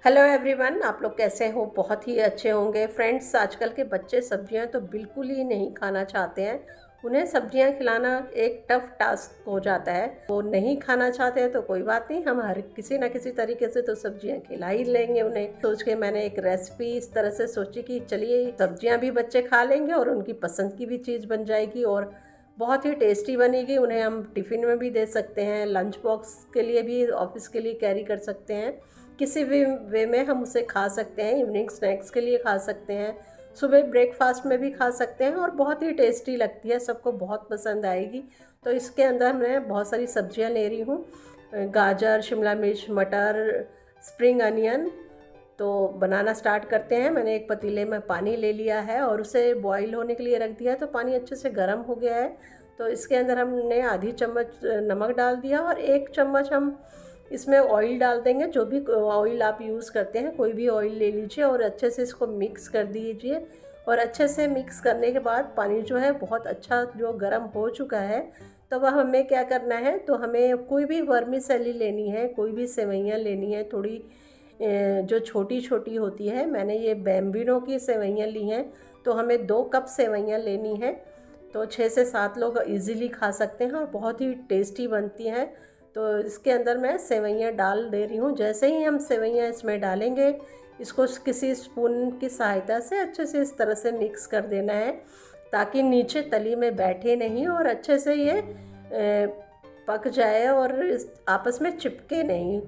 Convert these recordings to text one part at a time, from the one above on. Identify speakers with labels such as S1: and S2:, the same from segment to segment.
S1: Hello everyone, आप लोग कैसे हो? बहुत ही अच्छे होंगे। फ्रेंड्स, आजकल के बच्चे सब्जियां तो बिल्कुल ही नहीं खाना चाहते हैं। उन्हें सब्जियां खिलाना एक टफ टास्क हो जाता है। वो नहीं खाना चाहते हैं तो कोई बात नहीं, हम हर किसी ना किसी तरीके से तो सब्जियां खिला ही लेंगे उन्हें। सोच के मैंने एक रेसिपी इस तरह से सोची कि चलिए सब्जियां भी बच्चे खा लेंगे और उनकी पसंद की भी चीज़ बन जाएगी और बहुत ही टेस्टी बनेगी। उन्हें हम टिफ़िन में भी दे सकते हैं, लंच बॉक्स के लिए भी, ऑफिस के लिए कैरी कर सकते हैं। किसी भी वे में हम उसे खा सकते हैं। इवनिंग स्नैक्स के लिए खा सकते हैं, सुबह ब्रेकफास्ट में भी खा सकते हैं और बहुत ही टेस्टी लगती है, सबको बहुत पसंद आएगी। तो इसके अंदर मैं बहुत सारी सब्जियां ले रही हूँ, गाजर, शिमला मिर्च, मटर, स्प्रिंग अनियन। तो बनाना स्टार्ट करते हैं। मैंने एक पतीले में पानी ले लिया है और उसे बॉईल होने के लिए रख दिया है। तो पानी अच्छे से गर्म हो गया है। तो इसके अंदर हमने आधी चम्मच नमक डाल दिया और 1 चम्मच हम इसमें ऑयल डाल देंगे। जो भी ऑयल आप यूज़ करते हैं, कोई भी ऑयल ले लीजिए और अच्छे से इसको मिक्स कर दीजिए। और अच्छे से मिक्स करने के बाद पानी जो है बहुत अच्छा जो गर्म हो चुका है। तो वह हमें क्या करना है, तो हमें कोई भी वर्मीसेली लेनी है, कोई भी सेवइयाँ लेनी है, थोड़ी जो छोटी छोटी होती है। मैंने ये बैम्बिनो की सेवइयाँ ली हैं। तो हमें 2 कप सेवइयाँ लेनी है। तो 6 से 7 लोग इजीली खा सकते हैं और बहुत ही टेस्टी बनती हैं। तो इसके अंदर मैं सेवइयाँ डाल दे रही हूँ। जैसे ही हम सेवइयाँ इसमें डालेंगे, इसको किसी स्पून की सहायता से अच्छे से इस तरह से मिक्स कर देना है ताकि नीचे तली में बैठे नहीं और अच्छे से ये पक जाए और आपस में चिपके नहीं।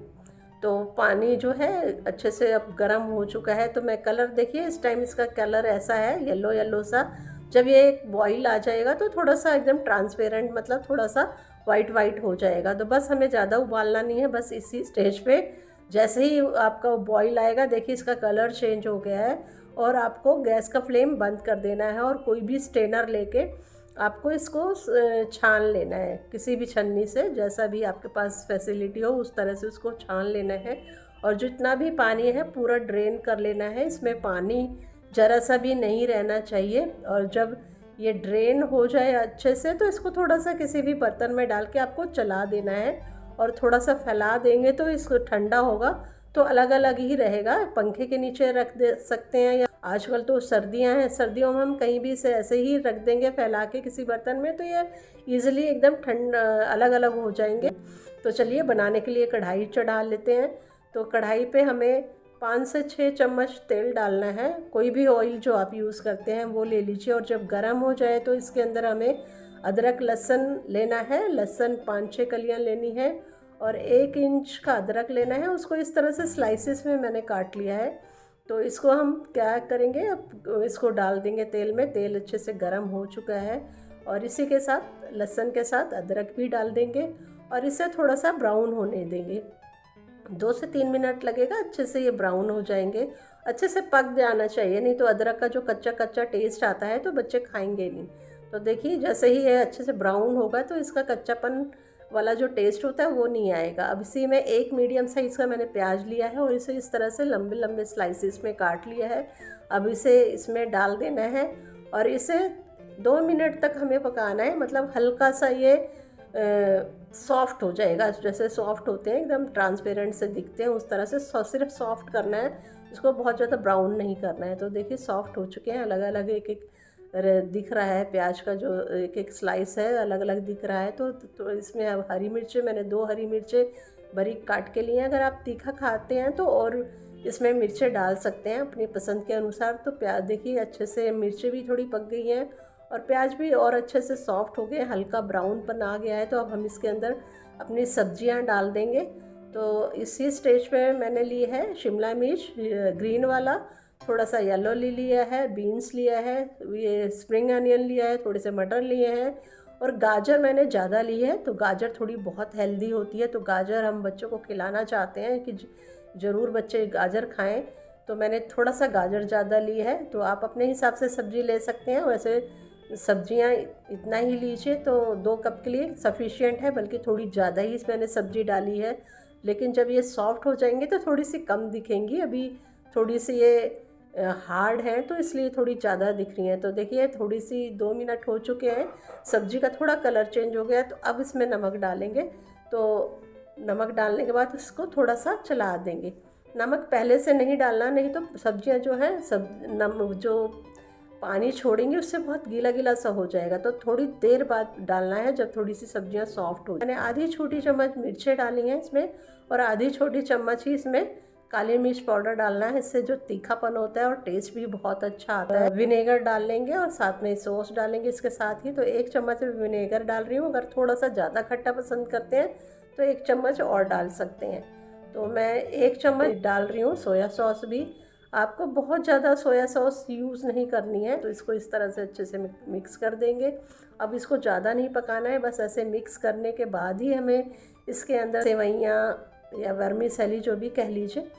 S1: तो पानी जो है अच्छे से अब गर्म हो चुका है। तो मैं कलर देखिए, इस टाइम इसका कलर ऐसा है येलो येलो सा। जब ये एक बॉईल आ जाएगा तो थोड़ा सा एकदम ट्रांसपेरेंट, मतलब थोड़ा सा वाइट वाइट हो जाएगा। तो बस हमें ज़्यादा उबालना नहीं है। बस इसी स्टेज पे जैसे ही आपका बॉईल आएगा, देखिए इसका कलर चेंज हो गया है और आपको गैस का फ्लेम बंद कर देना है और कोई भी स्ट्रेनर लेके आपको इसको छान लेना है, किसी भी छन्नी से, जैसा भी आपके पास फैसिलिटी हो उस तरह से उसको छान लेना है। और जितना भी पानी है पूरा ड्रेन कर लेना है। इसमें पानी ज़रा सा भी नहीं रहना चाहिए। और जब ये ड्रेन हो जाए अच्छे से तो इसको थोड़ा सा किसी भी बर्तन में डाल के आपको चला देना है और थोड़ा सा फैला देंगे तो इसको ठंडा होगा तो अलग अलग ही रहेगा। पंखे के नीचे रख दे सकते हैं, या आजकल तो सर्दियां हैं, सर्दियों में हम कहीं भी इसे ऐसे ही रख देंगे फैला के किसी बर्तन में, तो ये ईजिली एकदम ठंडा अलग अलग हो जाएंगे। तो चलिए बनाने के लिए कढ़ाई चढ़ा लेते हैं। तो कढ़ाई पे हमें 5 से 6 चम्मच तेल डालना है। कोई भी ऑयल जो आप यूज़ करते हैं वो ले लीजिए। और जब गर्म हो जाए तो इसके अंदर हमें अदरक लहसुन लेना है। लहसुन 5-6 कलियाँ लेनी है और 1 इंच का अदरक लेना है। उसको इस तरह से स्लाइसिस में मैंने काट लिया है। तो इसको हम क्या करेंगे, अब इसको डाल देंगे तेल में। तेल अच्छे से गर्म हो चुका है और इसी के साथ लहसुन के साथ अदरक भी डाल देंगे और इसे थोड़ा सा ब्राउन होने देंगे। 2 से 3 मिनट लगेगा, अच्छे से ये ब्राउन हो जाएंगे। अच्छे से पक जाना चाहिए, नहीं तो अदरक का जो कच्चा कच्चा टेस्ट आता है तो बच्चे खाएंगे नहीं। तो देखिए जैसे ही ये अच्छे से ब्राउन होगा तो इसका कच्चापन वाला जो टेस्ट होता है वो नहीं आएगा। अब इसी में 1 मीडियम साइज़ का मैंने प्याज लिया है और इसे इस तरह से लंबे लंबे स्लाइसिस में काट लिया है। अब इसे इसमें डाल देना है और इसे 2 मिनट तक हमें पकाना है। मतलब हल्का सा ये सॉफ्ट हो जाएगा, जैसे सॉफ्ट होते हैं एकदम ट्रांसपेरेंट से दिखते हैं उस तरह से सिर्फ सॉफ्ट करना है। इसको बहुत ज़्यादा ब्राउन नहीं करना है। तो देखिए सॉफ्ट हो चुके हैं, अलग अलग एक एक दिख रहा है प्याज का, जो एक एक स्लाइस है अलग अलग दिख रहा है। तो इसमें अब हरी मिर्चें, मैंने 2 हरी मिर्चें बारीक काट के लिए हैं। अगर आप तीखा खाते हैं तो और इसमें मिर्चें डाल सकते हैं अपनी पसंद के अनुसार। तो प्याज देखिए अच्छे से, मिर्चें भी थोड़ी पक गई हैं और प्याज भी और अच्छे से सॉफ्ट हो गए, हल्का ब्राउन पन आ गया है। तो अब हम इसके अंदर अपनी सब्जियां डाल देंगे। तो इसी स्टेज पे मैंने ली है शिमला मिर्च ग्रीन वाला, थोड़ा सा येलो ले लिया है, बीन्स लिया है, ये स्प्रिंग अनियन लिया है, थोड़े से मटर लिए हैं और गाजर मैंने ज़्यादा ली है। तो गाजर थोड़ी बहुत हेल्दी होती है, तो गाजर हम बच्चों को खिलाना चाहते हैं कि ज़रूर बच्चे गाजर खाएं। तो मैंने थोड़ा सा गाजर ज़्यादा ली है। तो आप अपने हिसाब से सब्ज़ी ले सकते हैं। वैसे सब्जियां इतना ही लीजिए तो 2 कप के लिए सफिशिएंट है, बल्कि थोड़ी ज़्यादा ही मैंने सब्ज़ी डाली है। लेकिन जब ये सॉफ्ट हो जाएंगे तो थोड़ी सी कम दिखेंगी। अभी थोड़ी सी ये हार्ड है तो इसलिए थोड़ी ज़्यादा दिख रही हैं। तो देखिए थोड़ी सी 2 मिनट हो चुके हैं, सब्ज़ी का थोड़ा कलर चेंज हो गया। तो अब इसमें नमक डालेंगे। तो नमक डालने के बाद इसको थोड़ा सा चला देंगे। नमक पहले से नहीं डालना, नहीं तो सब्जियां जो है जो पानी छोड़ेंगे उससे बहुत गीला गीला सा हो जाएगा। तो थोड़ी देर बाद डालना है जब थोड़ी सी सब्जियां सॉफ्ट हो। मैंने आधी छोटी चम्मच मिर्चें डाली हैं इसमें, और आधी छोटी चम्मच ही इसमें काली मिर्च पाउडर डालना है। इससे जो तीखापन होता है और टेस्ट भी बहुत अच्छा आता है। विनेगर डाल लेंगे और साथ में सॉस डालेंगे इसके साथ ही। तो 1 चम्मच विनेगर डाल रही हूँ। अगर थोड़ा सा ज़्यादा खट्टा पसंद करते हैं तो 1 चम्मच और डाल सकते हैं। तो मैं 1 चम्मच डाल रही हूँ सोया सॉस भी। आपको बहुत ज़्यादा सोया सॉस यूज़ नहीं करनी है। तो इसको इस तरह से अच्छे से मिक्स कर देंगे। अब इसको ज़्यादा नहीं पकाना है, बस ऐसे मिक्स करने के बाद ही हमें इसके अंदर सेवइयाँ या वर्मीसेली जो भी कह लीजिए,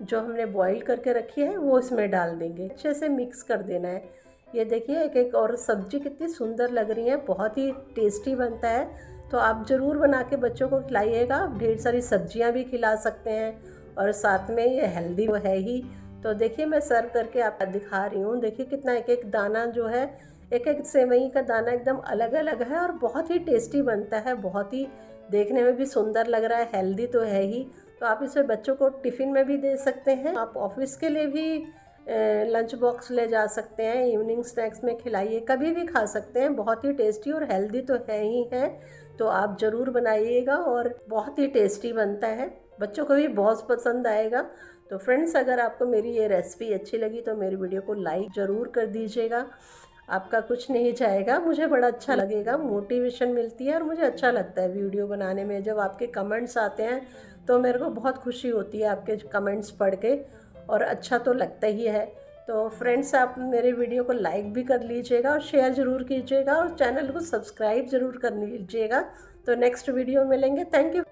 S1: जो हमने बॉईल करके रखी है वो इसमें डाल देंगे। अच्छे से मिक्स कर देना है। ये देखिए एक एक और सब्जी कितनी सुंदर लग रही है, बहुत ही टेस्टी बनता है। तो आप ज़रूर बना के बच्चों को खिलाइएगा। आप ढेर सारी सब्जियां भी खिला सकते हैं और साथ में ये हेल्दी है ही। तो देखिए मैं सर्व करके आपको दिखा रही हूँ। देखिए कितना एक एक दाना जो है, एक एक सेवई का दाना एकदम अलग अलग है और बहुत ही टेस्टी बनता है। बहुत ही देखने में भी सुंदर लग रहा है, हेल्दी तो है ही। तो आप इसे बच्चों को टिफ़िन में भी दे सकते हैं। आप ऑफिस के लिए भी लंच बॉक्स ले जा सकते हैं, इवनिंग स्नैक्स में खिलाइए, कभी भी खा सकते हैं। बहुत ही टेस्टी और हेल्दी तो है ही है। तो आप ज़रूर बनाइएगा और बहुत ही टेस्टी बनता है, बच्चों को भी बहुत पसंद आएगा। तो फ्रेंड्स, अगर आपको मेरी ये रेसिपी अच्छी लगी तो मेरी वीडियो को लाइक ज़रूर कर दीजिएगा। आपका कुछ नहीं जाएगा, मुझे बड़ा अच्छा लगेगा, मोटिवेशन मिलती है और मुझे अच्छा लगता है वीडियो बनाने में। जब आपके कमेंट्स आते हैं तो मेरे को बहुत खुशी होती है आपके कमेंट्स पढ़ के, और अच्छा तो लगता ही है। तो फ्रेंड्स, आप मेरे वीडियो को लाइक भी कर लीजिएगा और शेयर ज़रूर कीजिएगा और चैनल को सब्सक्राइब ज़रूर कर लीजिएगा। तो नेक्स्ट वीडियो मिलेंगे। Thank you.